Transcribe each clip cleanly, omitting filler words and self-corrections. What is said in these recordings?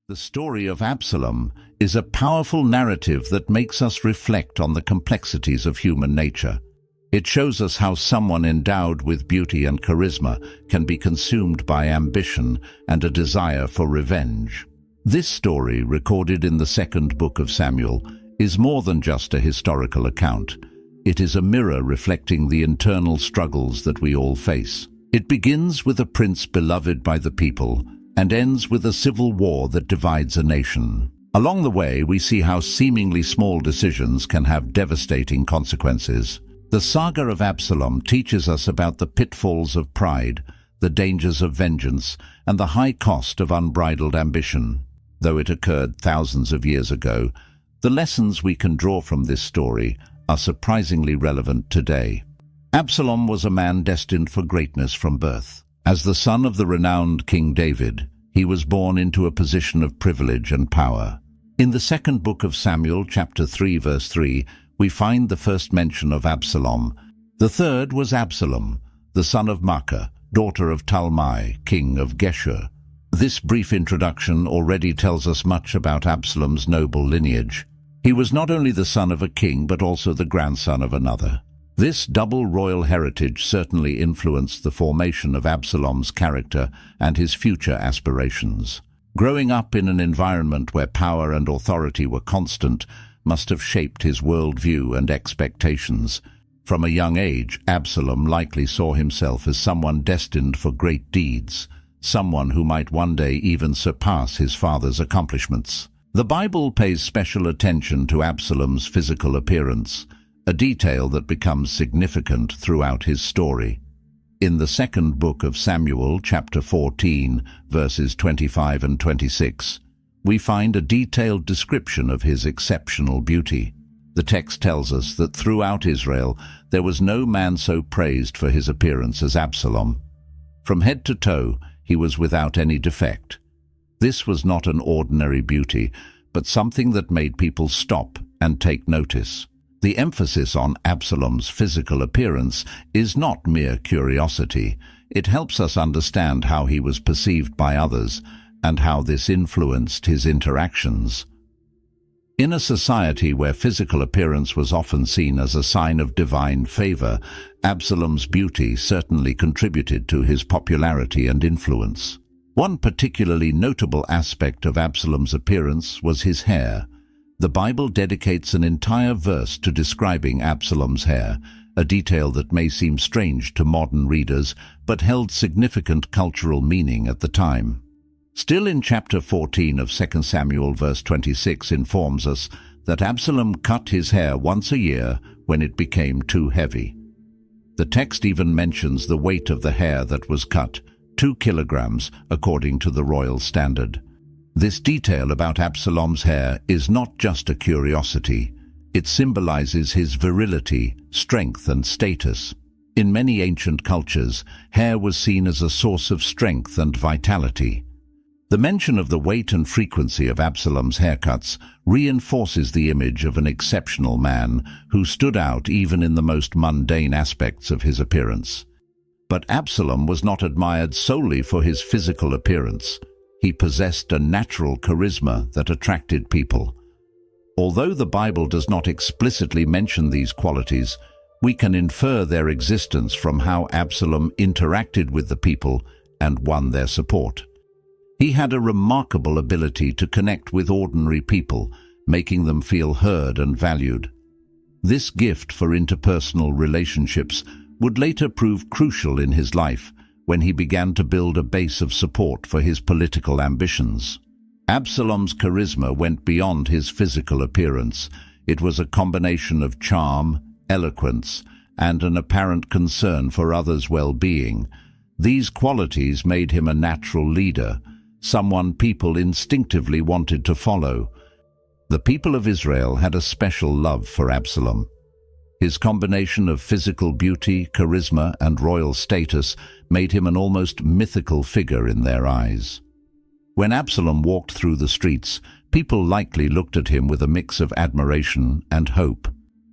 The story of Absalom is a powerful narrative that makes us reflect on the complexities of human nature. It shows us how someone endowed with beauty and charisma can be consumed by ambition and a desire for revenge. This story, recorded in the second book of Samuel, is more than just a historical account. It is a mirror reflecting the internal struggles that we all face. It begins with a prince beloved by the people and ends with a civil war that divides a nation. Along the way, we see how seemingly small decisions can have devastating consequences. The saga of Absalom teaches us about the pitfalls of pride, the dangers of vengeance, and the high cost of unbridled ambition. Though it occurred thousands of years ago, the lessons we can draw from this story are surprisingly relevant today. Absalom was a man destined for greatness from birth. As the son of the renowned King David, he was born into a position of privilege and power. In the second book of Samuel, chapter 3, verse 3, we find the first mention of Absalom. The third was Absalom, the son of Maacah, daughter of Talmai, king of Geshur. This brief introduction already tells us much about Absalom's noble lineage. He was not only the son of a king, but also the grandson of another. This double royal heritage certainly influenced the formation of Absalom's character and his future aspirations. Growing up in an environment where power and authority were constant must have shaped his worldview and expectations. From a young age, Absalom likely saw himself as someone destined for great deeds, someone who might one day even surpass his father's accomplishments. The Bible pays special attention to Absalom's physical appearance, a detail that becomes significant throughout his story. In the second book of Samuel, chapter 14, verses 25 and 26, we find a detailed description of his exceptional beauty. The text tells us that throughout Israel there was no man so praised for his appearance as Absalom. From head to toe, he was without any defect. This was not an ordinary beauty, but something that made people stop and take notice. The emphasis on Absalom's physical appearance is not mere curiosity. It helps us understand how he was perceived by others and how this influenced his interactions. In a society where physical appearance was often seen as a sign of divine favor, Absalom's beauty certainly contributed to his popularity and influence. One particularly notable aspect of Absalom's appearance was his hair. The Bible dedicates an entire verse to describing Absalom's hair, a detail that may seem strange to modern readers, but held significant cultural meaning at the time. Still in chapter 14 of 2 Samuel, verse 26 informs us that Absalom cut his hair once a year when it became too heavy. The text even mentions the weight of the hair that was cut, 2 kilograms, according to the royal standard. This detail about Absalom's hair is not just a curiosity. It symbolizes his virility, strength, and status. In many ancient cultures, hair was seen as a source of strength and vitality. The mention of the weight and frequency of Absalom's haircuts reinforces the image of an exceptional man who stood out even in the most mundane aspects of his appearance. But Absalom was not admired solely for his physical appearance. He possessed a natural charisma that attracted people. Although the Bible does not explicitly mention these qualities, we can infer their existence from how Absalom interacted with the people and won their support. He had a remarkable ability to connect with ordinary people, making them feel heard and valued. This gift for interpersonal relationships would later prove crucial in his life, when he began to build a base of support for his political ambitions. Absalom's charisma went beyond his physical appearance. It was a combination of charm, eloquence, and an apparent concern for others' well-being. These qualities made him a natural leader, someone people instinctively wanted to follow. The people of Israel had a special love for Absalom. His combination of physical beauty, charisma, and royal status made him an almost mythical figure in their eyes. When Absalom walked through the streets, people likely looked at him with a mix of admiration and hope.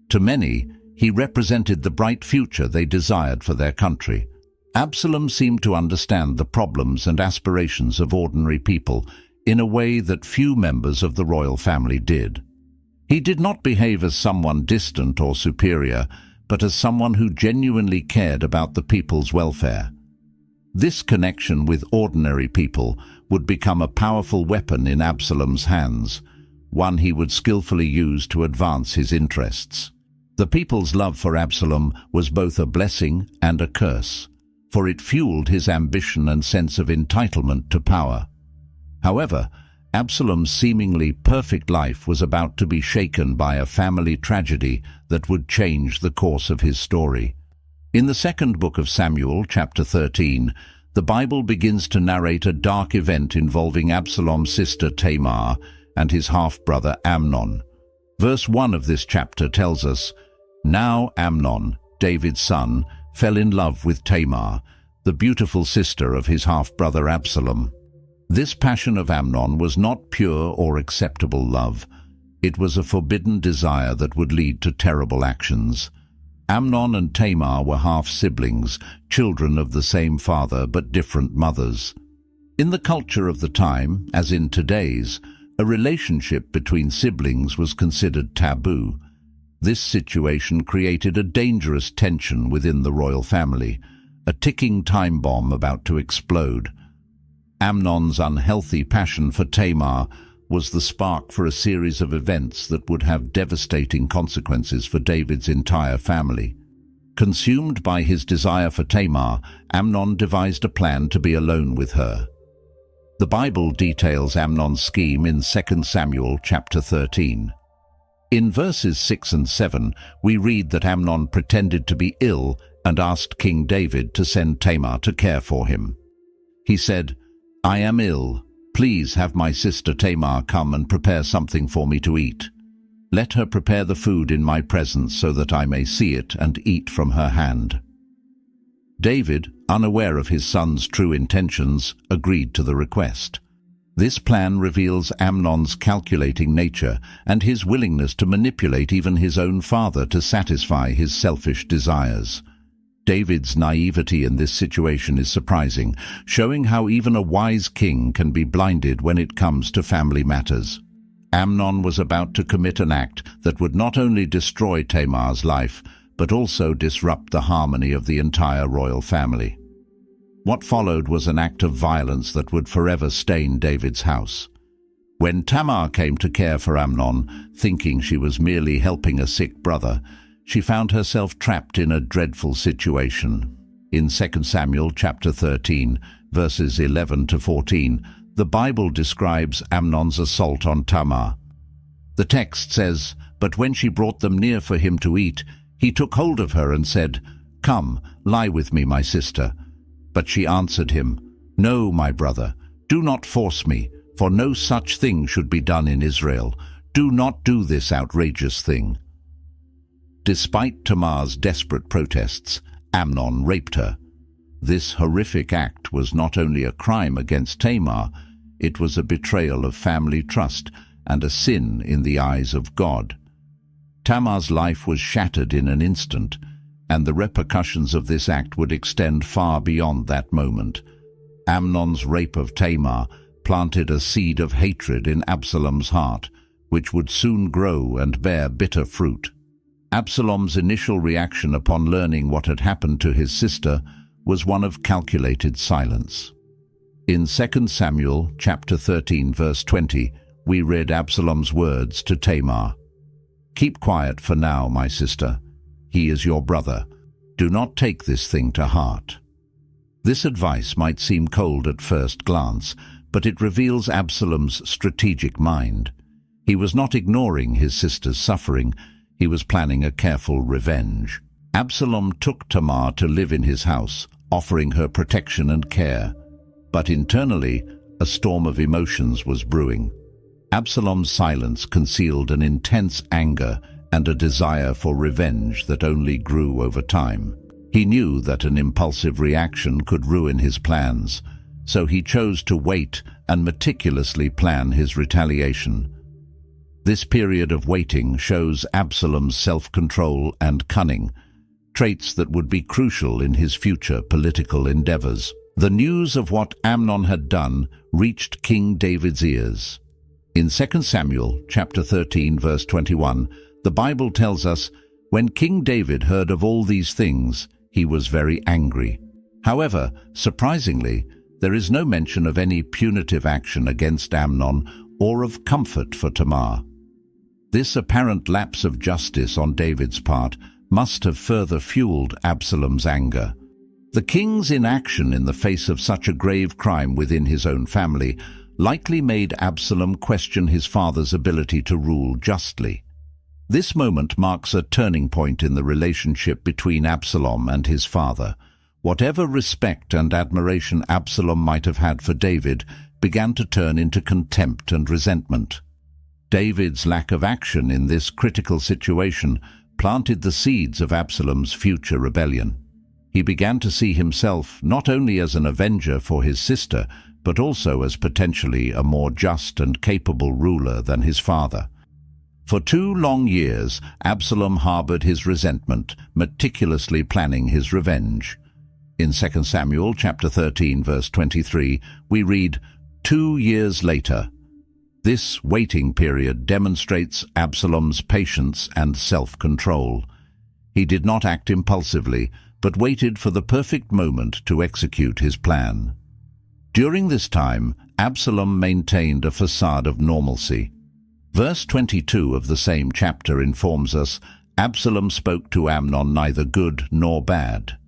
To many, he represented the bright future they desired for their country. Absalom seemed to understand the problems and aspirations of ordinary people, in a way that few members of the royal family did. He did not behave as someone distant or superior, but as someone who genuinely cared about the people's welfare. This connection with ordinary people would become a powerful weapon in Absalom's hands, one he would skillfully use to advance his interests. The people's love for Absalom was both a blessing and a curse, for it fueled his ambition and sense of entitlement to power. However, Absalom's seemingly perfect life was about to be shaken by a family tragedy that would change the course of his story. In the second book of Samuel, chapter 13, the Bible begins to narrate a dark event involving Absalom's sister Tamar and his half-brother Amnon. Verse 1 of this chapter tells us, "Now Amnon, David's son, fell in love with Tamar, the beautiful sister of his half-brother Absalom." This passion of Amnon was not pure or acceptable love. It was a forbidden desire that would lead to terrible actions. Amnon and Tamar were half-siblings, children of the same father but different mothers. In the culture of the time, as in today's, a relationship between siblings was considered taboo. This situation created a dangerous tension within the royal family, a ticking time bomb about to explode. Amnon's unhealthy passion for Tamar was the spark for a series of events that would have devastating consequences for David's entire family. Consumed by his desire for Tamar, Amnon devised a plan to be alone with her. The Bible details Amnon's scheme in 2 Samuel chapter 13. In verses 6 and 7, we read that Amnon pretended to be ill and asked King David to send Tamar to care for him. He said, "I am ill. Please have my sister Tamar come and prepare something for me to eat. Let her prepare the food in my presence so that I may see it and eat from her hand." David, unaware of his son's true intentions, agreed to the request. This plan reveals Amnon's calculating nature and his willingness to manipulate even his own father to satisfy his selfish desires. David's naivety in this situation is surprising, showing how even a wise king can be blinded when it comes to family matters. Amnon was about to commit an act that would not only destroy Tamar's life, but also disrupt the harmony of the entire royal family. What followed was an act of violence that would forever stain David's house. When Tamar came to care for Amnon, thinking she was merely helping a sick brother, she found herself trapped in a dreadful situation. In 2 Samuel chapter 13, verses 11 to 14, the Bible describes Amnon's assault on Tamar. The text says, "But when she brought them near for him to eat, he took hold of her and said, 'Come, lie with me, my sister.' But she answered him, 'No, my brother, do not force me, for no such thing should be done in Israel. Do not do this outrageous thing.' Despite Tamar's desperate protests, Amnon raped her. This horrific act was not only a crime against Tamar, it was a betrayal of family trust and a sin in the eyes of God. Tamar's life was shattered in an instant, and the repercussions of this act would extend far beyond that moment. Amnon's rape of Tamar planted a seed of hatred in Absalom's heart, which would soon grow and bear bitter fruit. Absalom's initial reaction upon learning what had happened to his sister was one of calculated silence. In 2 Samuel chapter 13, verse 20, we read Absalom's words to Tamar, "Keep quiet for now, my sister. He is your brother. Do not take this thing to heart." This advice might seem cold at first glance, but it reveals Absalom's strategic mind. He was not ignoring his sister's suffering. He was planning a careful revenge. Absalom took Tamar to live in his house, offering her protection and care. But internally, a storm of emotions was brewing. Absalom's silence concealed an intense anger and a desire for revenge that only grew over time. He knew that an impulsive reaction could ruin his plans, so he chose to wait and meticulously plan his retaliation. This period of waiting shows Absalom's self-control and cunning, traits that would be crucial in his future political endeavors. The news of what Amnon had done reached King David's ears. In 2 Samuel chapter 13, verse 21, the Bible tells us, "When King David heard of all these things, he was very angry." However, surprisingly, there is no mention of any punitive action against Amnon or of comfort for Tamar. This apparent lapse of justice on David's part must have further fueled Absalom's anger. The king's inaction in the face of such a grave crime within his own family likely made Absalom question his father's ability to rule justly. This moment marks a turning point in the relationship between Absalom and his father. Whatever respect and admiration Absalom might have had for David began to turn into contempt and resentment. David's lack of action in this critical situation planted the seeds of Absalom's future rebellion. He began to see himself not only as an avenger for his sister, but also as potentially a more just and capable ruler than his father. For 2 long years, Absalom harbored his resentment, meticulously planning his revenge. In 2 Samuel chapter 13, verse 23, we read, "2 years later." This waiting period demonstrates Absalom's patience and self-control. He did not act impulsively, but waited for the perfect moment to execute his plan. During this time, Absalom maintained a facade of normalcy. Verse 22 of the same chapter informs us, Absalom spoke to Amnon neither good nor bad.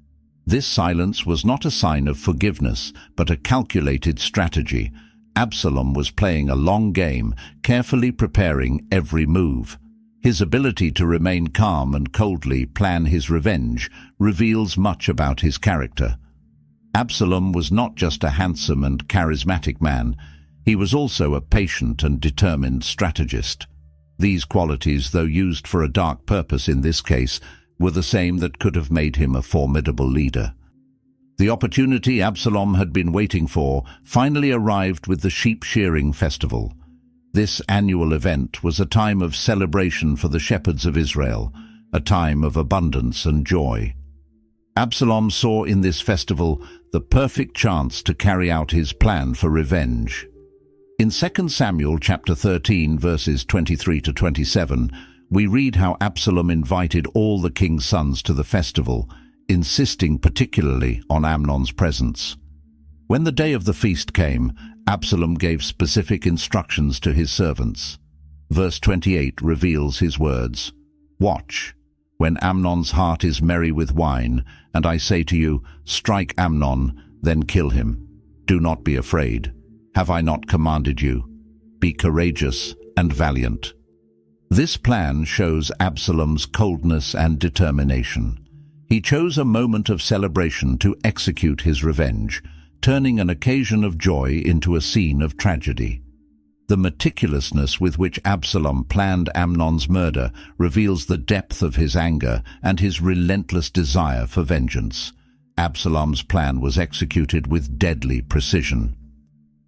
This silence was not a sign of forgiveness, but a calculated strategy. Absalom was playing a long game, carefully preparing every move. His ability to remain calm and coldly plan his revenge reveals much about his character. Absalom was not just a handsome and charismatic man, he was also a patient and determined strategist. These qualities, though used for a dark purpose in this case, were the same that could have made him a formidable leader. The opportunity Absalom had been waiting for finally arrived with the sheep shearing festival. This annual event was a time of celebration for the shepherds of Israel, a time of abundance and joy. Absalom saw in this festival the perfect chance to carry out his plan for revenge. In 2 Samuel chapter 13, verses 23 to 27, we read how Absalom invited all the king's sons to the festival, insisting particularly on Amnon's presence. When the day of the feast came, Absalom gave specific instructions to his servants. Verse 28 reveals his words, "Watch, when Amnon's heart is merry with wine, and I say to you, strike Amnon, then kill him. Do not be afraid. Have I not commanded you? Be courageous and valiant." This plan shows Absalom's coldness and determination. He chose a moment of celebration to execute his revenge, turning an occasion of joy into a scene of tragedy. The meticulousness with which Absalom planned Amnon's murder reveals the depth of his anger and his relentless desire for vengeance. Absalom's plan was executed with deadly precision.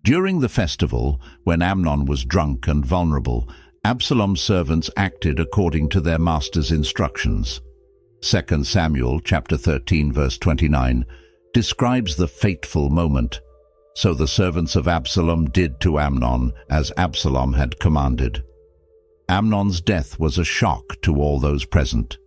During the festival, when Amnon was drunk and vulnerable, Absalom's servants acted according to their master's instructions. 2 Samuel chapter 13, verse 29, describes the fateful moment. So the servants of Absalom did to Amnon as Absalom had commanded. Amnon's death was a shock to all those present.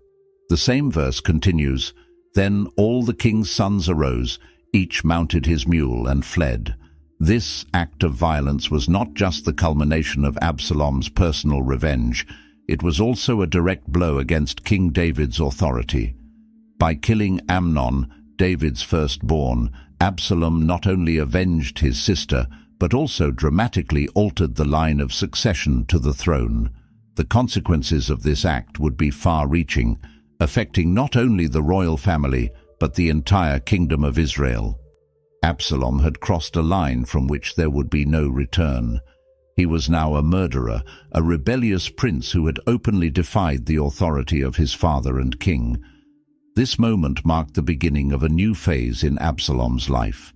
The same verse continues, "Then all the king's sons arose, each mounted his mule and fled." This act of violence was not just the culmination of Absalom's personal revenge, it was also a direct blow against King David's authority. By killing Amnon, David's firstborn, Absalom not only avenged his sister, but also dramatically altered the line of succession to the throne. The consequences of this act would be far-reaching, affecting not only the royal family, but the entire kingdom of Israel. Absalom had crossed a line from which there would be no return. He was now a murderer, a rebellious prince who had openly defied the authority of his father and king. This moment marked the beginning of a new phase in Absalom's life,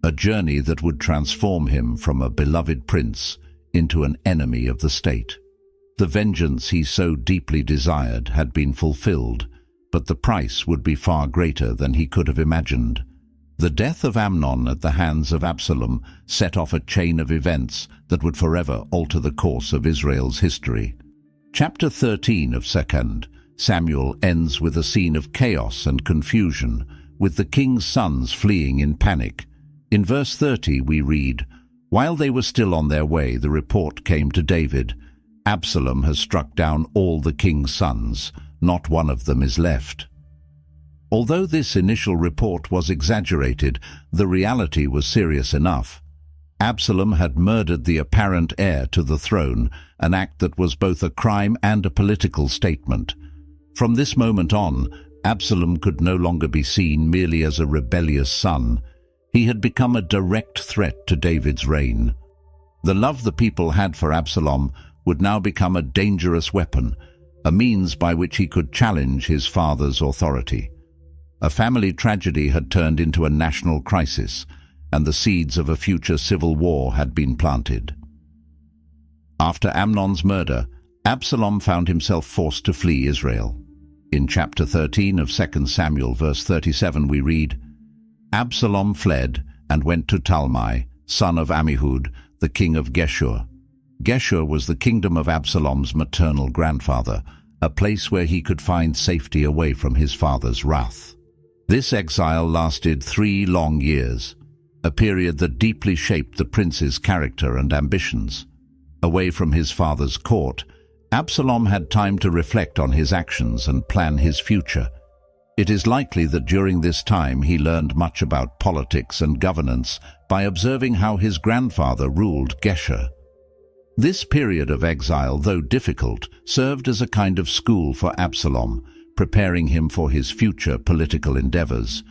a journey that would transform him from a beloved prince into an enemy of the state. The vengeance he so deeply desired had been fulfilled, but the price would be far greater than he could have imagined. The death of Amnon at the hands of Absalom set off a chain of events that would forever alter the course of Israel's history. Chapter 13 of 2 Samuel ends with a scene of chaos and confusion, with the king's sons fleeing in panic. In verse 30 we read, "While they were still on their way, the report came to David, 'Absalom has struck down all the king's sons. Not one of them is left.'" Although this initial report was exaggerated, the reality was serious enough. Absalom had murdered the apparent heir to the throne, an act that was both a crime and a political statement. From this moment on, Absalom could no longer be seen merely as a rebellious son. He had become a direct threat to David's reign. The love the people had for Absalom would now become a dangerous weapon, a means by which he could challenge his father's authority. A family tragedy had turned into a national crisis, and the seeds of a future civil war had been planted. After Amnon's murder, Absalom found himself forced to flee Israel. In chapter 13 of 2 Samuel, verse 37, we read, "Absalom fled and went to Talmai, son of Ammihud, the king of Geshur." Geshur was the kingdom of Absalom's maternal grandfather, a place where he could find safety away from his father's wrath. This exile lasted 3 long years, a period that deeply shaped the prince's character and ambitions. Away from his father's court, Absalom had time to reflect on his actions and plan his future. It is likely that during this time he learned much about politics and governance by observing how his grandfather ruled Geshur. This period of exile, though difficult, served as a kind of school for Absalom, preparing him for his future political endeavors.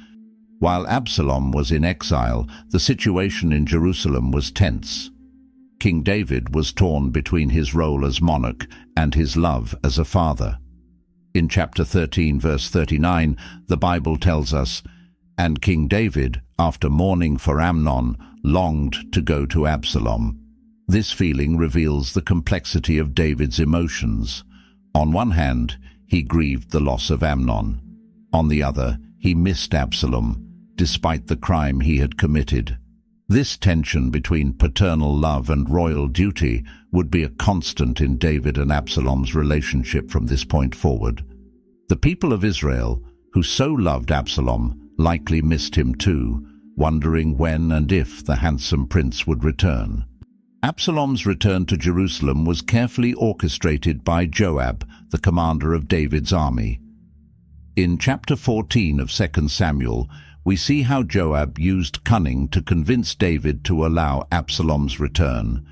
While Absalom was in exile, the situation in Jerusalem was tense. King David was torn between his role as monarch and his love as a father. In chapter 13, verse 39, the Bible tells us, "And King David, after mourning for Amnon, longed to go to Absalom." This feeling reveals the complexity of David's emotions. On one hand, he grieved the loss of Amnon. On the other, he missed Absalom, despite the crime he had committed. This tension between paternal love and royal duty would be a constant in David and Absalom's relationship from this point forward. The people of Israel, who so loved Absalom, likely missed him too, wondering when and if the handsome prince would return. Absalom's return to Jerusalem was carefully orchestrated by Joab, the commander of David's army. In chapter 14 of 2 Samuel, we see how Joab used cunning to convince David to allow Absalom's return.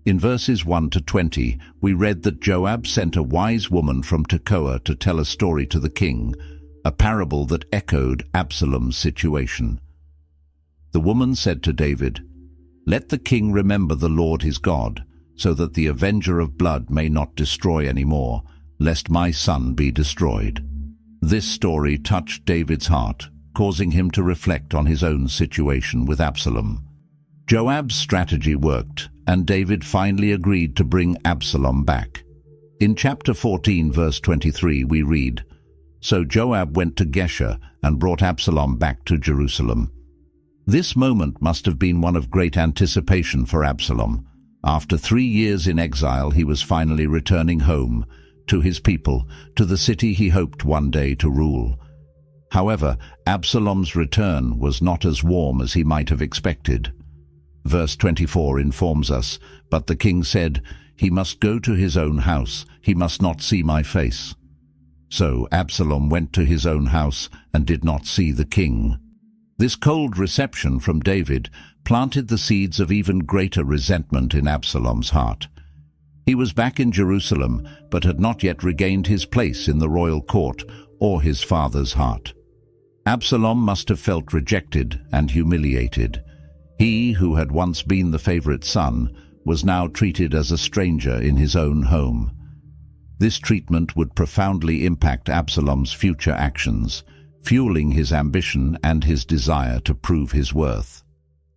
In verses 1 to 20, we read that Joab sent a wise woman from Tekoa to tell a story to the king, a parable that echoed Absalom's situation. The woman said to David, "Let the king remember the Lord his God, so that the avenger of blood may not destroy any more, lest my son be destroyed." This story touched David's heart, causing him to reflect on his own situation with Absalom. Joab's strategy worked, and David finally agreed to bring Absalom back. In chapter 14, verse 23, we read, "So Joab went to Geshur and brought Absalom back to Jerusalem." This moment must have been one of great anticipation for Absalom. After 3 years in exile, he was finally returning home, to his people, to the city he hoped one day to rule. However, Absalom's return was not as warm as he might have expected. Verse 24 informs us, "But the king said, 'He must go to his own house, he must not see my face.' So Absalom went to his own house and did not see the king." This cold reception from David planted the seeds of even greater resentment in Absalom's heart. He was back in Jerusalem, but had not yet regained his place in the royal court or his father's heart. Absalom must have felt rejected and humiliated. He, who had once been the favorite son, was now treated as a stranger in his own home. This treatment would profoundly impact Absalom's future actions, fueling his ambition and his desire to prove his worth.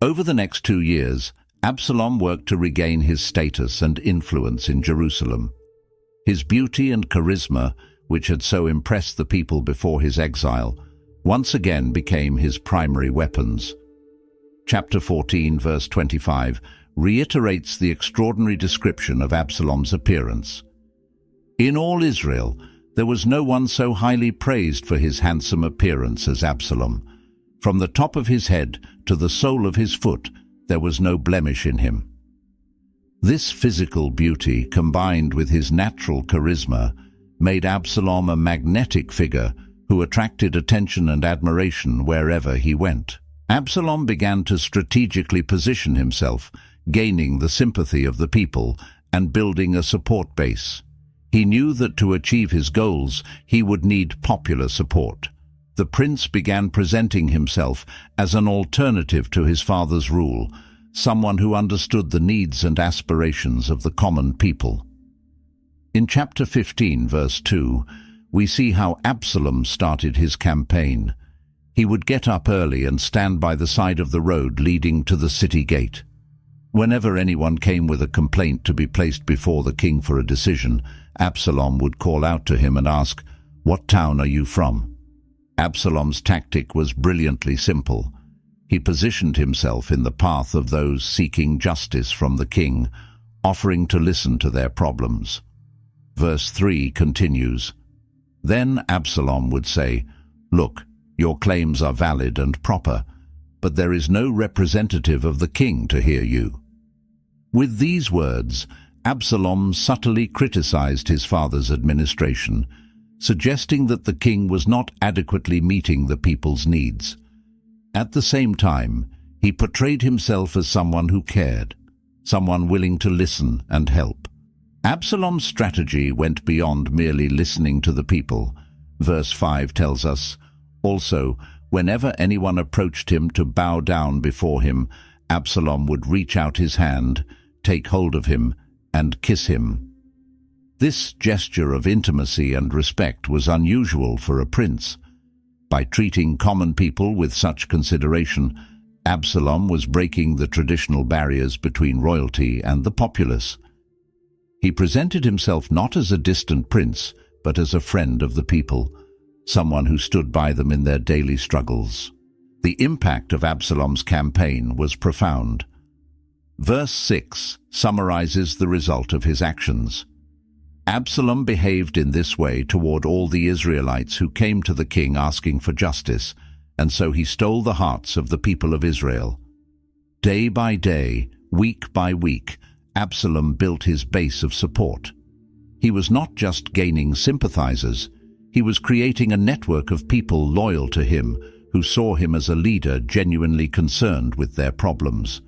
Over the next 2 years, Absalom worked to regain his status and influence in Jerusalem. His beauty and charisma, which had so impressed the people before his exile, once again became his primary weapons. Chapter 14, verse 25, reiterates the extraordinary description of Absalom's appearance. In all Israel, there was no one so highly praised for his handsome appearance as Absalom. From the top of his head to the sole of his foot, there was no blemish in him. This physical beauty, combined with his natural charisma, made Absalom a magnetic figure who attracted attention and admiration wherever he went. Absalom began to strategically position himself, gaining the sympathy of the people and building a support base. He knew that to achieve his goals, he would need popular support. The prince began presenting himself as an alternative to his father's rule, someone who understood the needs and aspirations of the common people. In chapter 15, verse 2, we see how Absalom started his campaign. He would get up early and stand by the side of the road leading to the city gate. Whenever anyone came with a complaint to be placed before the king for a decision, Absalom would call out to him and ask, "What town are you from?" Absalom's tactic was brilliantly simple. He positioned himself in the path of those seeking justice from the king, offering to listen to their problems. Verse 3 continues, "Then Absalom would say, 'Look, your claims are valid and proper, but there is no representative of the king to hear you.'" With these words, Absalom subtly criticized his father's administration, suggesting that the king was not adequately meeting the people's needs. At the same time, he portrayed himself as someone who cared, someone willing to listen and help. Absalom's strategy went beyond merely listening to the people. Verse 5 tells us, "Also, whenever anyone approached him to bow down before him, Absalom would reach out his hand, take hold of him, and kiss him." This gesture of intimacy and respect was unusual for a prince. By treating common people with such consideration, Absalom was breaking the traditional barriers between royalty and the populace. He presented himself not as a distant prince, but as a friend of the people, someone who stood by them in their daily struggles. The impact of Absalom's campaign was profound. Verse 6 summarizes the result of his actions. Absalom behaved in this way toward all the Israelites who came to the king asking for justice, and so he stole the hearts of the people of Israel. Day by day, week by week, Absalom built his base of support. He was not just gaining sympathizers, he was creating a network of people loyal to him who saw him as a leader genuinely concerned with their problems.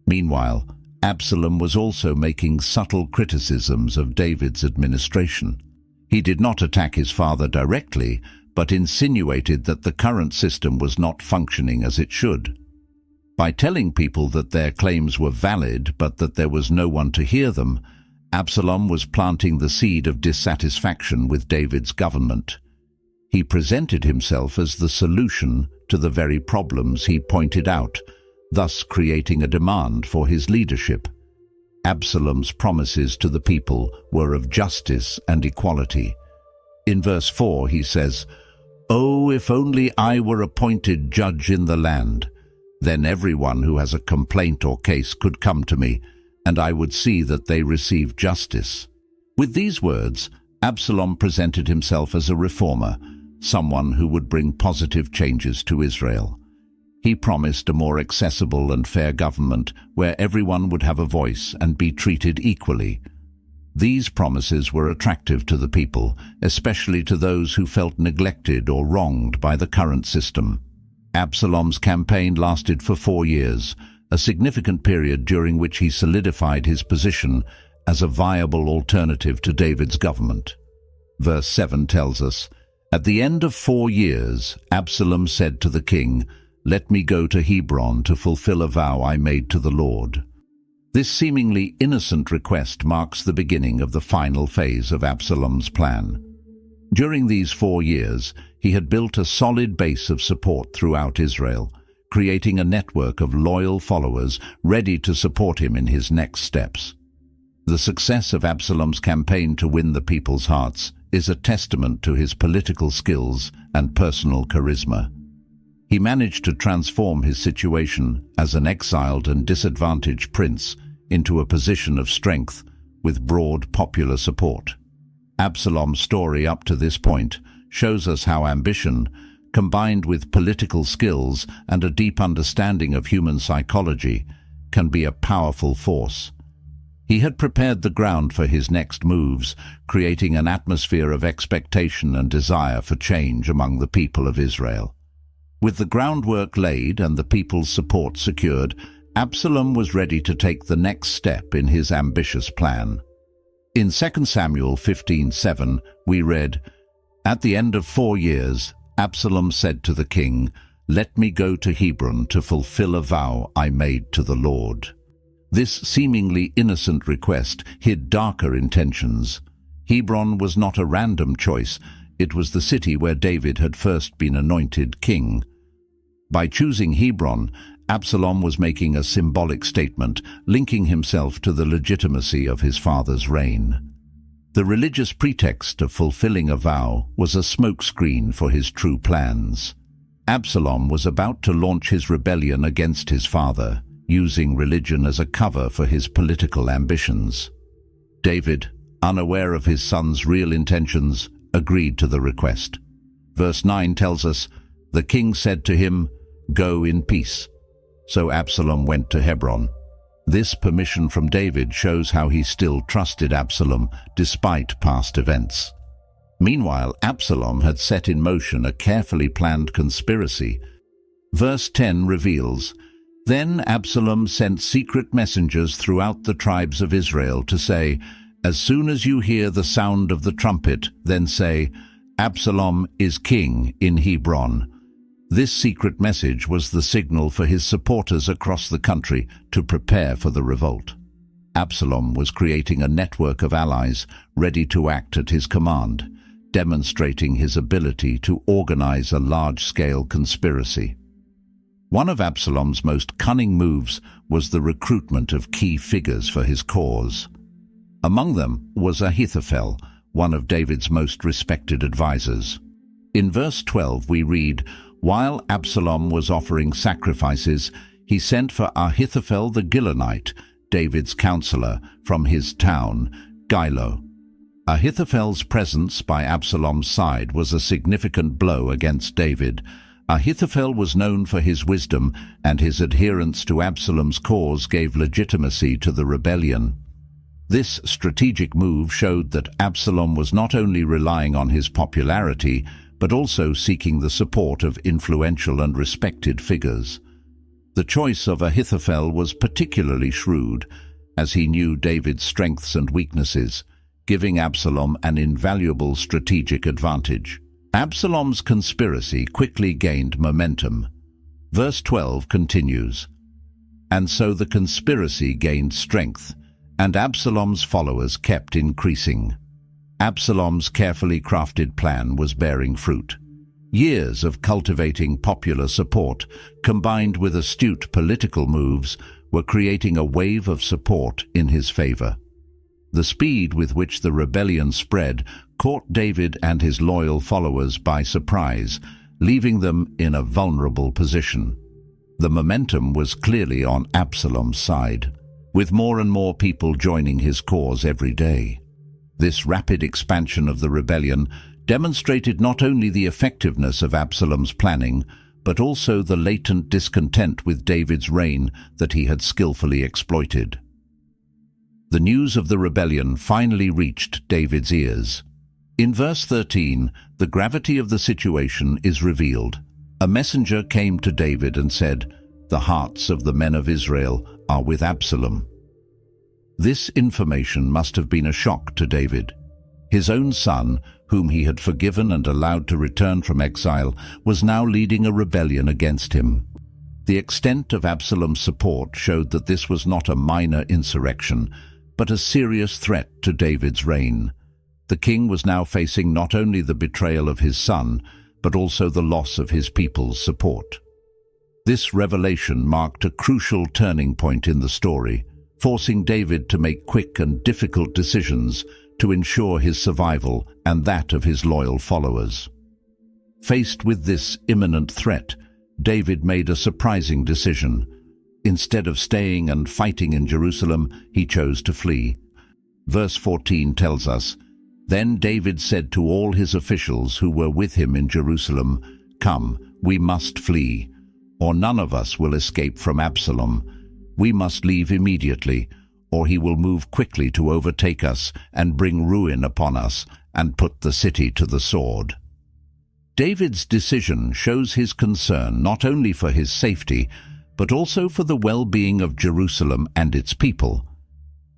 Meanwhile, Absalom was also making subtle criticisms of David's administration. He did not attack his father directly, but insinuated that the current system was not functioning as it should. By telling people that their claims were valid but that there was no one to hear them, Absalom was planting the seed of dissatisfaction with David's government. He presented himself as the solution to the very problems he pointed out, thus creating a demand for his leadership. Absalom's promises to the people were of justice and equality. In verse 4 he says, "Oh, if only I were appointed judge in the land, then everyone who has a complaint or case could come to me, and I would see that they receive justice." With these words, Absalom presented himself as a reformer, someone who would bring positive changes to Israel. He promised a more accessible and fair government where everyone would have a voice and be treated equally. These promises were attractive to the people, especially to those who felt neglected or wronged by the current system. Absalom's campaign lasted for 4 years, a significant period during which he solidified his position as a viable alternative to David's government. Verse 7 tells us, "At the end of 4 years, Absalom said to the king, 'Let me go to Hebron to fulfill a vow I made to the Lord.'" This seemingly innocent request marks the beginning of the final phase of Absalom's plan. During these 4 years, he had built a solid base of support throughout Israel, creating a network of loyal followers ready to support him in his next steps. The success of Absalom's campaign to win the people's hearts is a testament to his political skills and personal charisma. He managed to transform his situation as an exiled and disadvantaged prince into a position of strength with broad popular support. Absalom's story up to this point shows us how ambition, combined with political skills and a deep understanding of human psychology, can be a powerful force. He had prepared the ground for his next moves, creating an atmosphere of expectation and desire for change among the people of Israel. With the groundwork laid and the people's support secured, Absalom was ready to take the next step in his ambitious plan. In 2 Samuel 15:7, we read, "At the end of 4 years, Absalom said to the king, 'Let me go to Hebron to fulfill a vow I made to the Lord.'" This seemingly innocent request hid darker intentions. Hebron was not a random choice. It was the city where David had first been anointed king. By choosing Hebron, Absalom was making a symbolic statement, linking himself to the legitimacy of his father's reign. The religious pretext of fulfilling a vow was a smokescreen for his true plans. Absalom was about to launch his rebellion against his father, using religion as a cover for his political ambitions. David, unaware of his son's real intentions, agreed to the request. Verse 9 tells us, "The king said to him, 'Go in peace.' So Absalom went to Hebron." This permission from David shows how he still trusted Absalom despite past events. Meanwhile, Absalom had set in motion a carefully planned conspiracy. Verse 10 reveals, "Then Absalom sent secret messengers throughout the tribes of Israel to say, 'As soon as you hear the sound of the trumpet, then say, Absalom is king in Hebron.'" This secret message was the signal for his supporters across the country to prepare for the revolt. Absalom was creating a network of allies ready to act at his command, demonstrating his ability to organize a large-scale conspiracy. One of Absalom's most cunning moves was the recruitment of key figures for his cause. Among them was Ahithophel, one of David's most respected advisors. In verse 12 we read, "While Absalom was offering sacrifices, he sent for Ahithophel the Gilonite, David's counselor, from his town, Gilo." Ahithophel's presence by Absalom's side was a significant blow against David. Ahithophel was known for his wisdom, and his adherence to Absalom's cause gave legitimacy to the rebellion. This strategic move showed that Absalom was not only relying on his popularity, but also seeking the support of influential and respected figures. The choice of Ahithophel was particularly shrewd, as he knew David's strengths and weaknesses, giving Absalom an invaluable strategic advantage. Absalom's conspiracy quickly gained momentum. Verse 12 continues, "And so the conspiracy gained strength, and Absalom's followers kept increasing." Absalom's carefully crafted plan was bearing fruit. Years of cultivating popular support, combined with astute political moves, were creating a wave of support in his favor. The speed with which the rebellion spread caught David and his loyal followers by surprise, leaving them in a vulnerable position. The momentum was clearly on Absalom's side, with more and more people joining his cause every day. This rapid expansion of the rebellion demonstrated not only the effectiveness of Absalom's planning, but also the latent discontent with David's reign that he had skillfully exploited. The news of the rebellion finally reached David's ears. In verse 13, the gravity of the situation is revealed. A messenger came to David and said, "The hearts of the men of Israel are with Absalom." This information must have been a shock to David. His own son, whom he had forgiven and allowed to return from exile, was now leading a rebellion against him. The extent of Absalom's support showed that this was not a minor insurrection, but a serious threat to David's reign. The king was now facing not only the betrayal of his son, but also the loss of his people's support. This revelation marked a crucial turning point in the story, forcing David to make quick and difficult decisions to ensure his survival and that of his loyal followers. Faced with this imminent threat, David made a surprising decision. Instead of staying and fighting in Jerusalem, he chose to flee. Verse 14 tells us, "Then David said to all his officials who were with him in Jerusalem, 'Come, we must flee, or none of us will escape from Absalom. We must leave immediately, or he will move quickly to overtake us and bring ruin upon us and put the city to the sword.'" David's decision shows his concern not only for his safety, but also for the well-being of Jerusalem and its people.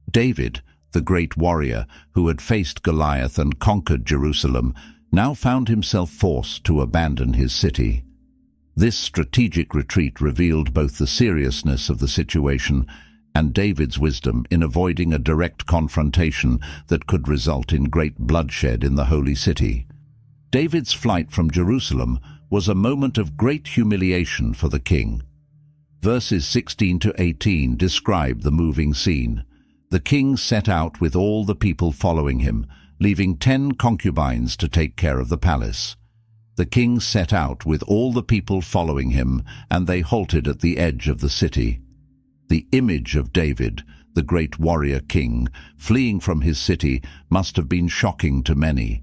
David, the great warrior who had faced Goliath and conquered Jerusalem, now found himself forced to abandon his city. This strategic retreat revealed both the seriousness of the situation and David's wisdom in avoiding a direct confrontation that could result in great bloodshed in the holy city. David's flight from Jerusalem was a moment of great humiliation for the king. Verses 16 to 18 describe the moving scene. The king set out with all the people following him, leaving 10 concubines to take care of the palace. The king set out with all the people following him, and they halted at the edge of the city. The image of David, the great warrior king, fleeing from his city must have been shocking to many.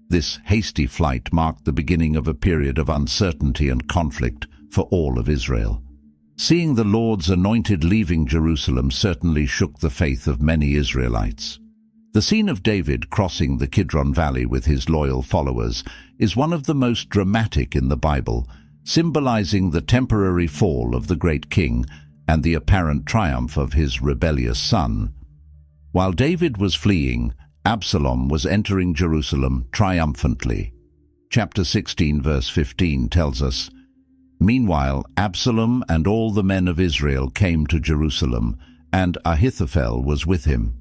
This hasty flight marked the beginning of a period of uncertainty and conflict for all of Israel. Seeing the Lord's anointed leaving Jerusalem certainly shook the faith of many Israelites. The scene of David crossing the Kidron Valley with his loyal followers is one of the most dramatic in the Bible, symbolizing the temporary fall of the great king and the apparent triumph of his rebellious son. While David was fleeing, Absalom was entering Jerusalem triumphantly. Chapter 16 verse 15 tells us, "Meanwhile, Absalom and all the men of Israel came to Jerusalem, and Ahithophel was with him."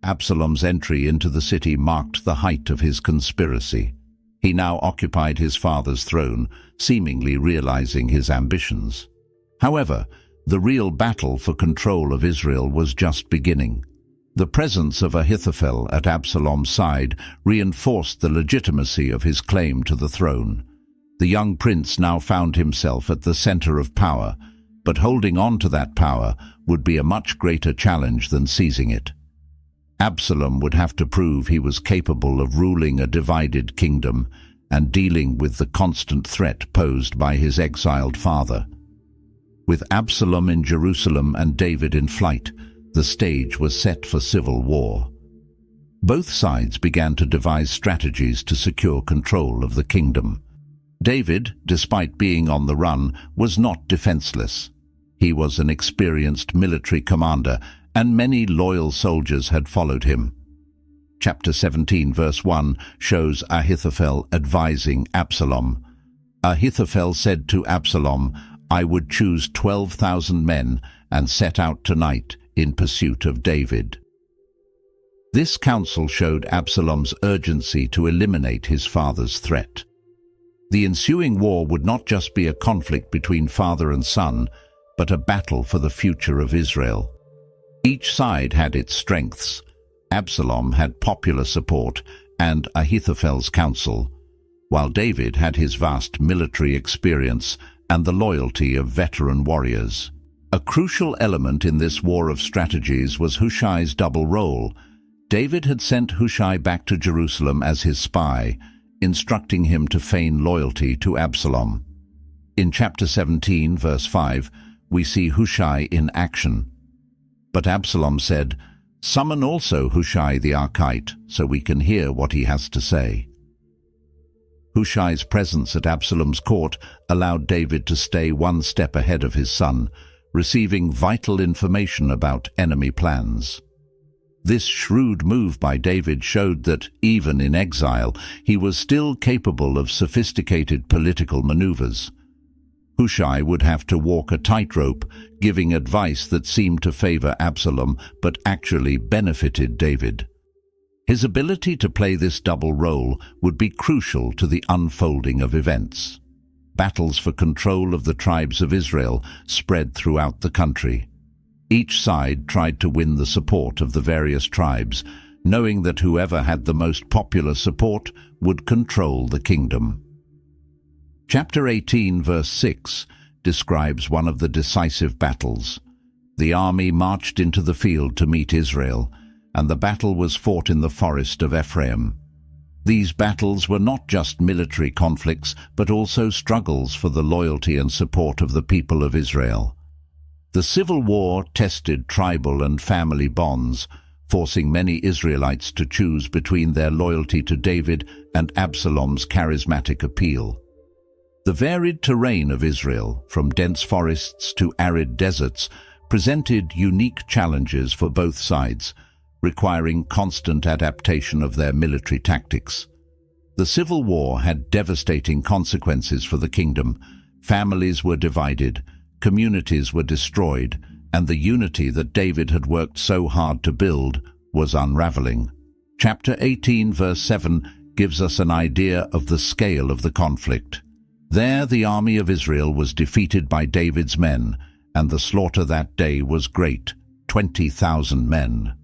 Absalom's entry into the city marked the height of his conspiracy. He now occupied his father's throne, seemingly realizing his ambitions. However, the real battle for control of Israel was just beginning. The presence of Ahithophel at Absalom's side reinforced the legitimacy of his claim to the throne. The young prince now found himself at the center of power, but holding on to that power would be a much greater challenge than seizing it. Absalom would have to prove he was capable of ruling a divided kingdom and dealing with the constant threat posed by his exiled father. With Absalom in Jerusalem and David in flight, the stage was set for civil war. Both sides began to devise strategies to secure control of the kingdom. David, despite being on the run, was not defenseless. He was an experienced military commander, and many loyal soldiers had followed him. Chapter 17 verse 1 shows Ahithophel advising Absalom. Ahithophel said to Absalom, "I would choose 12,000 men and set out tonight in pursuit of David." This counsel showed Absalom's urgency to eliminate his father's threat. The ensuing war would not just be a conflict between father and son, but a battle for the future of Israel. Each side had its strengths. Absalom had popular support and Ahithophel's counsel, while David had his vast military experience and the loyalty of veteran warriors. A crucial element in this war of strategies was Hushai's double role. David had sent Hushai back to Jerusalem as his spy, instructing him to feign loyalty to Absalom. In chapter 17, verse 5, we see Hushai in action. But Absalom said, "Summon also Hushai the Archite, so we can hear what he has to say." Hushai's presence at Absalom's court allowed David to stay one step ahead of his son, receiving vital information about enemy plans. This shrewd move by David showed that, even in exile, he was still capable of sophisticated political maneuvers. Hushai would have to walk a tightrope, giving advice that seemed to favor Absalom but actually benefited David. His ability to play this double role would be crucial to the unfolding of events. Battles for control of the tribes of Israel spread throughout the country. Each side tried to win the support of the various tribes, knowing that whoever had the most popular support would control the kingdom. Chapter 18, verse 6, describes one of the decisive battles. The army marched into the field to meet Israel, and the battle was fought in the forest of Ephraim. These battles were not just military conflicts, but also struggles for the loyalty and support of the people of Israel. The civil war tested tribal and family bonds, forcing many Israelites to choose between their loyalty to David and Absalom's charismatic appeal. The varied terrain of Israel, from dense forests to arid deserts, presented unique challenges for both sides, requiring constant adaptation of their military tactics. The civil war had devastating consequences for the kingdom. Families were divided, communities were destroyed, and the unity that David had worked so hard to build was unraveling. Chapter 18, verse 7 gives us an idea of the scale of the conflict. There the army of Israel was defeated by David's men, and the slaughter that day was great, 20,000 men.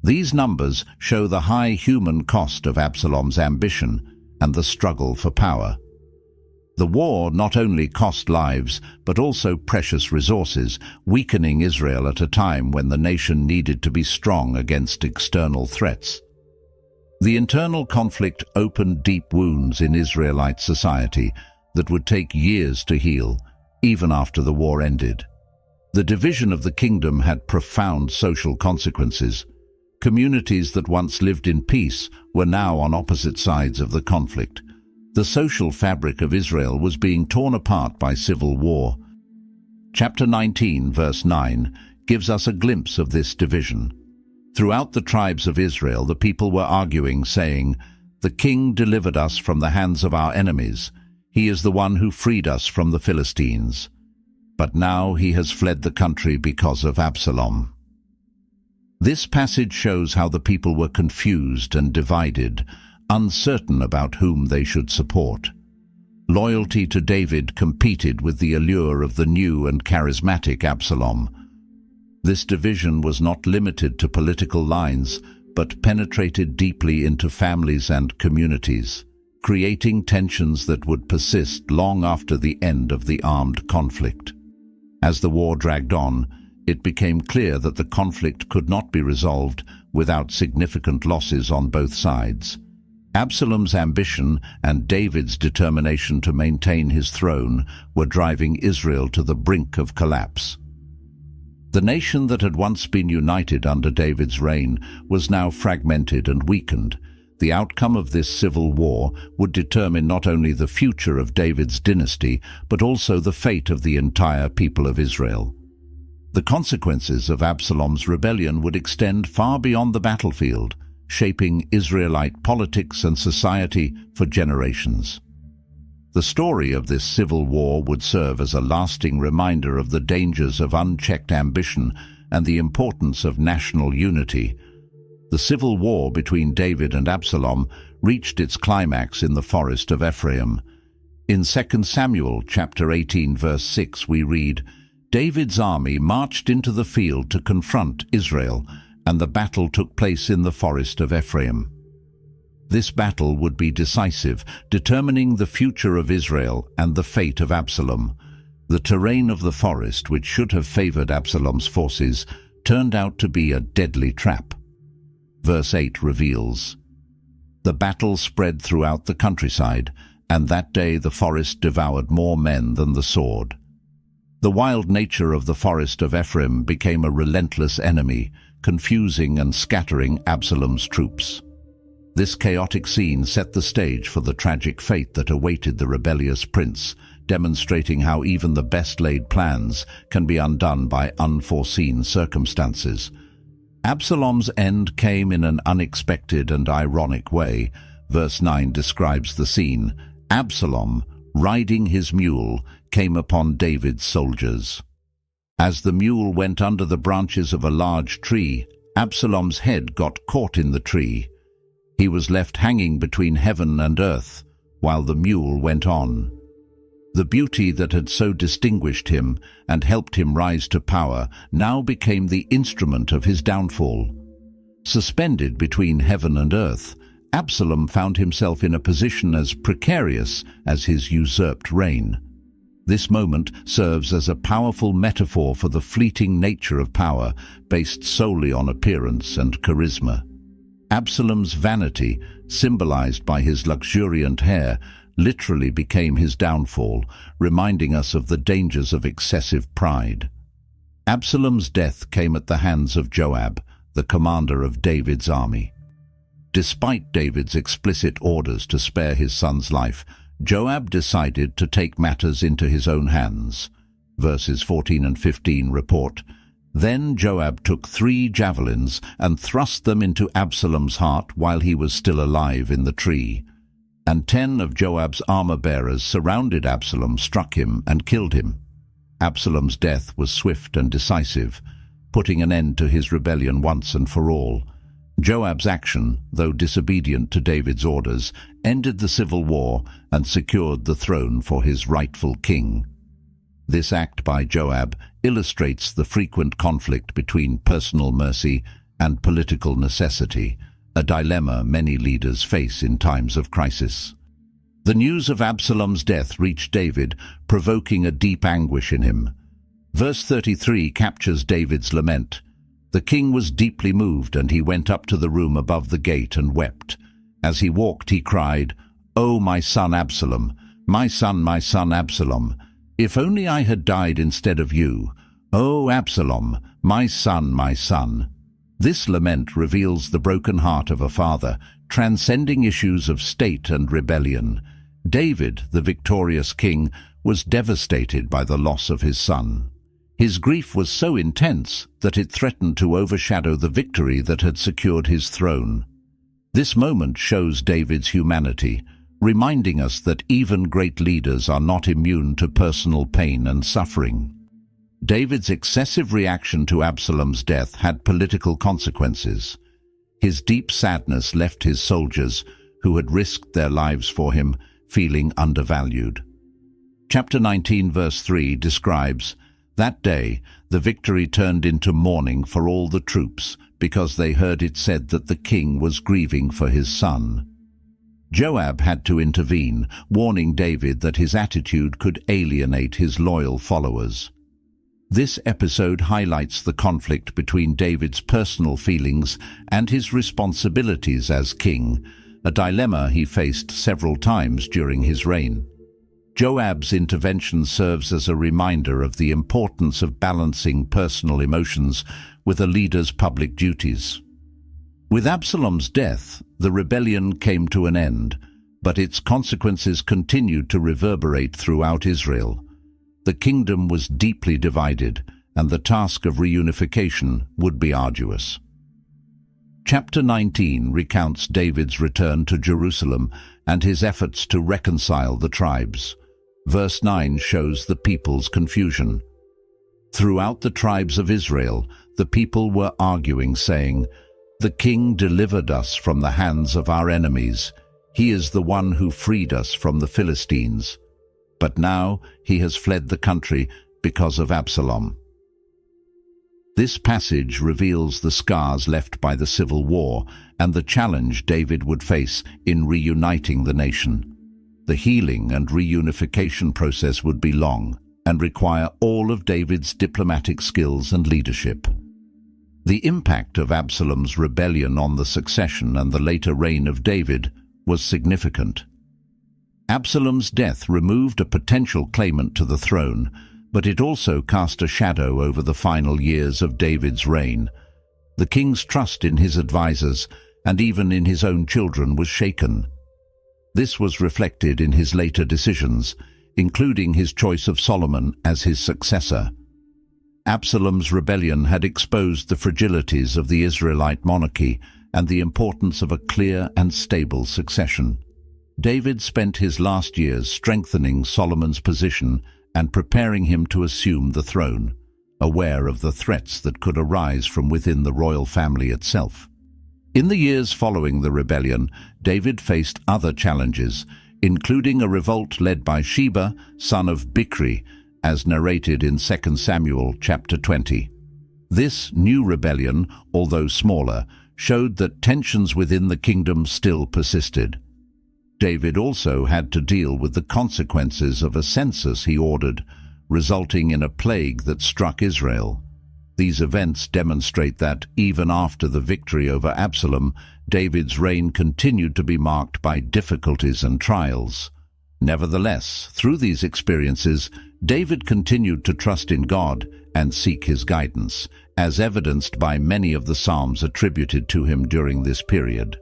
These numbers show the high human cost of Absalom's ambition and the struggle for power. The war not only cost lives, but also precious resources, weakening Israel at a time when the nation needed to be strong against external threats. The internal conflict opened deep wounds in Israelite society that would take years to heal, even after the war ended. The division of the kingdom had profound social consequences. Communities that once lived in peace were now on opposite sides of the conflict. The social fabric of Israel was being torn apart by civil war. Chapter 19, verse 9, gives us a glimpse of this division. Throughout the tribes of Israel, the people were arguing, saying, "The king delivered us from the hands of our enemies. He is the one who freed us from the Philistines. But now he has fled the country because of Absalom." This passage shows how the people were confused and divided, uncertain about whom they should support. Loyalty to David competed with the allure of the new and charismatic Absalom. This division was not limited to political lines, but penetrated deeply into families and communities, creating tensions that would persist long after the end of the armed conflict. As the war dragged on, it became clear that the conflict could not be resolved without significant losses on both sides. Absalom's ambition and David's determination to maintain his throne were driving Israel to the brink of collapse. The nation that had once been united under David's reign was now fragmented and weakened. The outcome of this civil war would determine not only the future of David's dynasty, but also the fate of the entire people of Israel. The consequences of Absalom's rebellion would extend far beyond the battlefield, shaping Israelite politics and society for generations. The story of this civil war would serve as a lasting reminder of the dangers of unchecked ambition and the importance of national unity. The civil war between David and Absalom reached its climax in the forest of Ephraim. In 2 Samuel chapter 18, verse 6, we read, "David's army marched into the field to confront Israel, and the battle took place in the forest of Ephraim." This battle would be decisive, determining the future of Israel and the fate of Absalom. The terrain of the forest, which should have favored Absalom's forces, turned out to be a deadly trap. Verse 8 reveals, "The battle spread throughout the countryside, and that day the forest devoured more men than the sword." The wild nature of the forest of Ephraim became a relentless enemy, confusing and scattering Absalom's troops. This chaotic scene set the stage for the tragic fate that awaited the rebellious prince, demonstrating how even the best-laid plans can be undone by unforeseen circumstances. Absalom's end came in an unexpected and ironic way. Verse 9 describes the scene. Absalom, riding his mule, came upon David's soldiers. As the mule went under the branches of a large tree, Absalom's head got caught in the tree. He was left hanging between heaven and earth, while the mule went on. The beauty that had so distinguished him and helped him rise to power now became the instrument of his downfall. Suspended between heaven and earth, Absalom found himself in a position as precarious as his usurped reign. This moment serves as a powerful metaphor for the fleeting nature of power based solely on appearance and charisma. Absalom's vanity, symbolized by his luxuriant hair, literally became his downfall, reminding us of the dangers of excessive pride. Absalom's death came at the hands of Joab, the commander of David's army. Despite David's explicit orders to spare his son's life, Joab decided to take matters into his own hands. Verses 14 and 15 report, "Then Joab took 3 javelins and thrust them into Absalom's heart while he was still alive in the tree. And 10 of Joab's armor-bearers surrounded Absalom, struck him, and killed him." Absalom's death was swift and decisive, putting an end to his rebellion once and for all. Joab's action, though disobedient to David's orders, ended the civil war and secured the throne for his rightful king. This act by Joab illustrates the frequent conflict between personal mercy and political necessity, a dilemma many leaders face in times of crisis. The news of Absalom's death reached David, provoking a deep anguish in him. Verse 33 captures David's lament. "The king was deeply moved, and he went up to the room above the gate and wept. As he walked, he cried, 'O my son Absalom, my son Absalom, if only I had died instead of you. O Absalom, my son, my son.'" This lament reveals the broken heart of a father, transcending issues of state and rebellion. David, the victorious king, was devastated by the loss of his son. His grief was so intense that it threatened to overshadow the victory that had secured his throne. This moment shows David's humanity, reminding us that even great leaders are not immune to personal pain and suffering. David's excessive reaction to Absalom's death had political consequences. His deep sadness left his soldiers, who had risked their lives for him, feeling undervalued. Chapter 19, verse 3 describes, "That day the victory turned into mourning for all the troops, because they heard it said that the king was grieving for his son." Joab had to intervene, warning David that his attitude could alienate his loyal followers. This episode highlights the conflict between David's personal feelings and his responsibilities as king, a dilemma he faced several times during his reign. Joab's intervention serves as a reminder of the importance of balancing personal emotions with a leader's public duties. With Absalom's death, the rebellion came to an end, but its consequences continued to reverberate throughout Israel. The kingdom was deeply divided, and the task of reunification would be arduous. Chapter 19 recounts David's return to Jerusalem and his efforts to reconcile the tribes. Verse 9 shows the people's confusion. Throughout the tribes of Israel, the people were arguing, saying, "The king delivered us from the hands of our enemies. He is the one who freed us from the Philistines. But now he has fled the country because of Absalom." This passage reveals the scars left by the civil war and the challenge David would face in reuniting the nation. The healing and reunification process would be long and require all of David's diplomatic skills and leadership. The impact of Absalom's rebellion on the succession and the later reign of David was significant. Absalom's death removed a potential claimant to the throne, but it also cast a shadow over the final years of David's reign. The king's trust in his advisors and even in his own children was shaken. This was reflected in his later decisions, including his choice of Solomon as his successor. Absalom's rebellion had exposed the fragilities of the Israelite monarchy and the importance of a clear and stable succession. David spent his last years strengthening Solomon's position and preparing him to assume the throne, aware of the threats that could arise from within the royal family itself. In the years following the rebellion, David faced other challenges, including a revolt led by Sheba, son of Bichri, as narrated in 2 Samuel chapter 20. This new rebellion, although smaller, showed that tensions within the kingdom still persisted. David also had to deal with the consequences of a census he ordered, resulting in a plague that struck Israel. These events demonstrate that, even after the victory over Absalom, David's reign continued to be marked by difficulties and trials. Nevertheless, through these experiences, David continued to trust in God and seek his guidance, as evidenced by many of the psalms attributed to him during this period.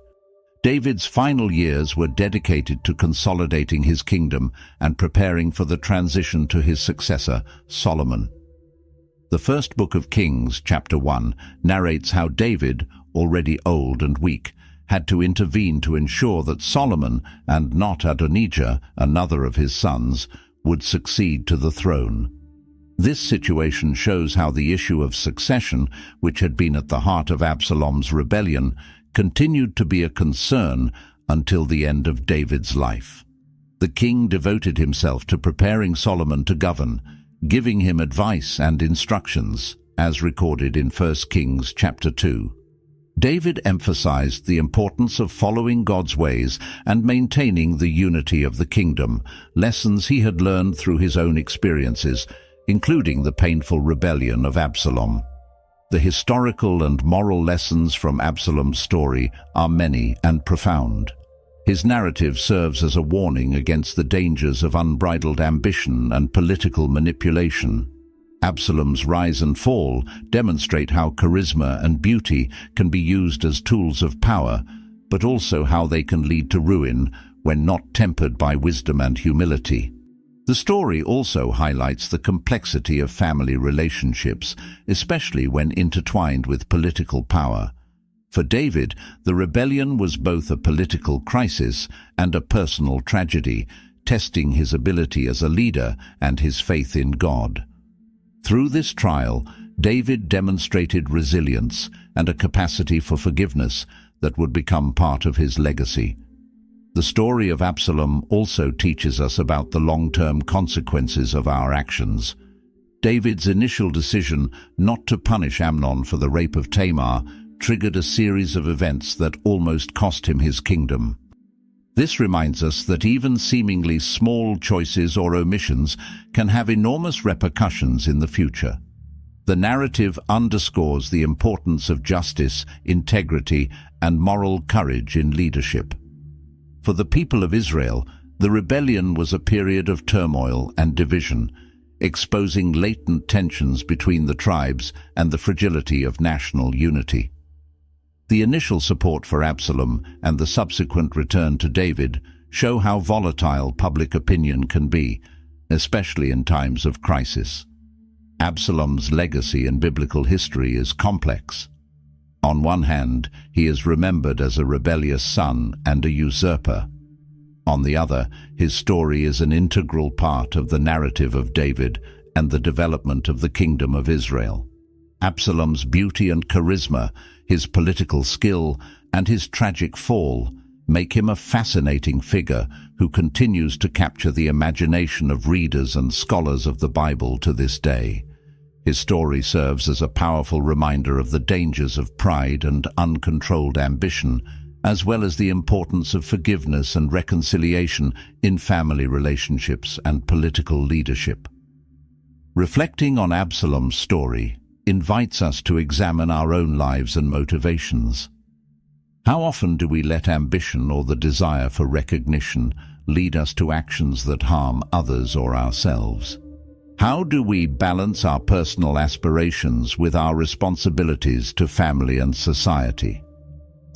David's final years were dedicated to consolidating his kingdom and preparing for the transition to his successor, Solomon. The first book of Kings, chapter 1, narrates how David, already old and weak, had to intervene to ensure that Solomon, and not Adonijah, another of his sons, would succeed to the throne. This situation shows how the issue of succession, which had been at the heart of Absalom's rebellion, continued to be a concern until the end of David's life. The king devoted himself to preparing Solomon to govern, giving him advice and instructions, as recorded in 1 Kings chapter 2. David emphasized the importance of following God's ways and maintaining the unity of the kingdom, lessons he had learned through his own experiences, including the painful rebellion of Absalom. The historical and moral lessons from Absalom's story are many and profound. His narrative serves as a warning against the dangers of unbridled ambition and political manipulation. Absalom's rise and fall demonstrate how charisma and beauty can be used as tools of power, but also how they can lead to ruin when not tempered by wisdom and humility. The story also highlights the complexity of family relationships, especially when intertwined with political power. For David, the rebellion was both a political crisis and a personal tragedy, testing his ability as a leader and his faith in God. Through this trial, David demonstrated resilience and a capacity for forgiveness that would become part of his legacy. The story of Absalom also teaches us about the long-term consequences of our actions. David's initial decision not to punish Amnon for the rape of Tamar triggered a series of events that almost cost him his kingdom. This reminds us that even seemingly small choices or omissions can have enormous repercussions in the future. The narrative underscores the importance of justice, integrity, and moral courage in leadership. For the people of Israel, the rebellion was a period of turmoil and division, exposing latent tensions between the tribes and the fragility of national unity. The initial support for Absalom and the subsequent return to David show how volatile public opinion can be, especially in times of crisis. Absalom's legacy in biblical history is complex. On one hand, he is remembered as a rebellious son and a usurper. On the other, his story is an integral part of the narrative of David and the development of the kingdom of Israel. Absalom's beauty and charisma, his political skill, and his tragic fall make him a fascinating figure who continues to capture the imagination of readers and scholars of the Bible to this day. His story serves as a powerful reminder of the dangers of pride and uncontrolled ambition, as well as the importance of forgiveness and reconciliation in family relationships and political leadership. Reflecting on Absalom's story invites us to examine our own lives and motivations. How often do we let ambition or the desire for recognition lead us to actions that harm others or ourselves? How do we balance our personal aspirations with our responsibilities to family and society?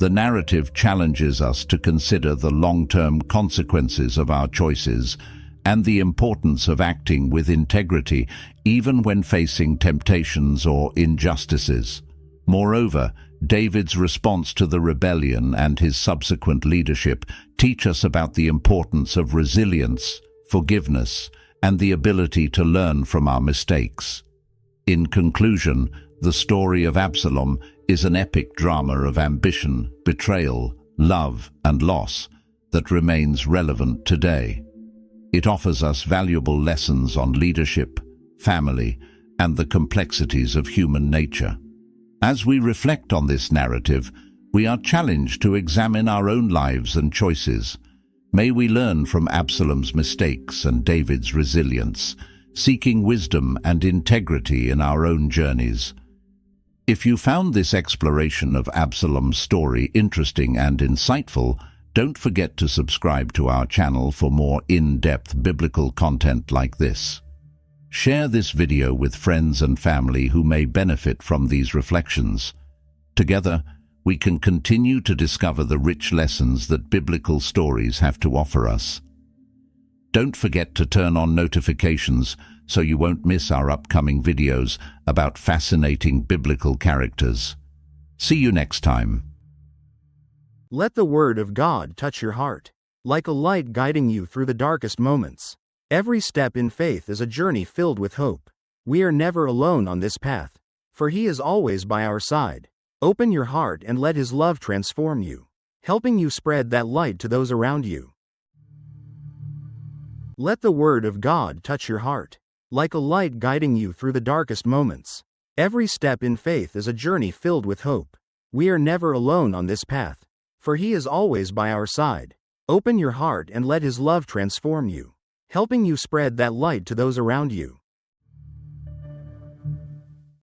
The narrative challenges us to consider the long-term consequences of our choices and the importance of acting with integrity even when facing temptations or injustices. Moreover, David's response to the rebellion and his subsequent leadership teach us about the importance of resilience, forgiveness, and the ability to learn from our mistakes. In conclusion, the story of Absalom is an epic drama of ambition, betrayal, love, and loss that remains relevant today. It offers us valuable lessons on leadership, family, and the complexities of human nature. As we reflect on this narrative, We are challenged to examine our own lives and choices. May we learn from Absalom's mistakes and David's resilience, seeking wisdom and integrity in our own journeys. If you found this exploration of Absalom's story interesting and insightful, don't forget to subscribe to our channel for more in-depth biblical content like this. Share this video with friends and family who may benefit from these reflections. Together, we can continue to discover the rich lessons that biblical stories have to offer us. Don't forget to turn on notifications so you won't miss our upcoming videos about fascinating biblical characters. See you next time. Let the Word of God touch your heart, like a light guiding you through the darkest moments. Every step in faith is a journey filled with hope. We are never alone on this path, for He is always by our side. Open your heart and let His love transform you, helping you spread that light to those around you. Let the Word of God touch your heart, like a light guiding you through the darkest moments. Every step in faith is a journey filled with hope. We are never alone on this path, for He is always by our side. Open your heart and let His love transform you, helping you spread that light to those around you.